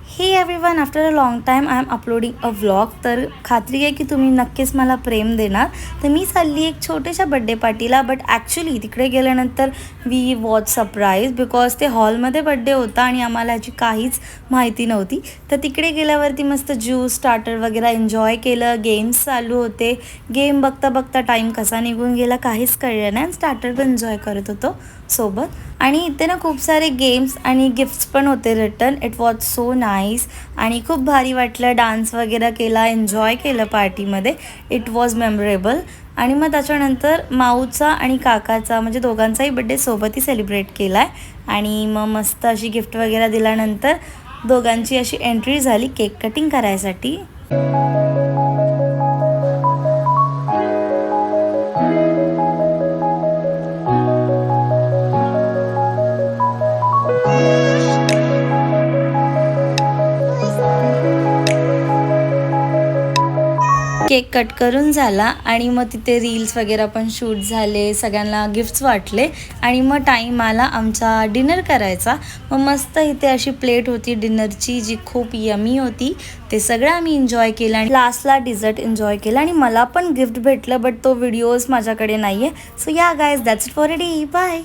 हे everyone, after a long time I am uploading a vlog. तर खात्री आहे की तुम्ही नक्कीच मला प्रेम देणार. तर मी चालली एक छोट्याशा बड्डे पार्टीला, बट ॲक्च्युली तिकडे गेल्यानंतर वी वॉज सरप्राईज बिकॉज ते हॉलमध्ये बड्डे होता आणि आम्हाला याची काहीच माहिती नव्हती. तर तिकडे गेल्यावरती मस्त ज्यूस स्टार्टर वगैरे एन्जॉय केलं. गेम्स चालू होते. गेम बघता बघता टाईम कसा निघून गेला काहीच कळलं नाही. स्टार्टर पण एन्जॉय करत होतो सोबत. आणि इथे ना खूप सारे गेम्स आणि गिफ्ट्स पण होते return. It was so nice आणि खूप भारी वाटलं. डान्स वगैरे केला, एन्जॉय केलं पार्टीमध्ये. It was memorable. आणि मग त्याच्यानंतर माऊचा आणि काकाचा म्हणजे दोघांचाही बड्डे सोबतही सेलिब्रेट केला आहे. आणि मग मस्त अशी गिफ्ट वगैरे दिल्यानंतर दोघांची अशी एंट्री झाली केक कटिंग करायसाठी. केक कट करून झाला आणि मग तिथे रील्स वगैरे पण शूट झाले, सगळ्यांना गिफ्ट्स वाटले आणि मग टाईम आला आमचा डिनर करायचा. मग मस्त इथे अशी प्लेट होती डिनरची जी खूप यमी होती. ते सगळं आम्ही एन्जॉय केलं आणि लास्टला डिझर्ट एन्जॉय केलं आणि मला पण गिफ्ट भेटलं, बट तो व्हिडिओज माझ्याकडे नाही आहे. सो या guys, that's it for a day. Bye.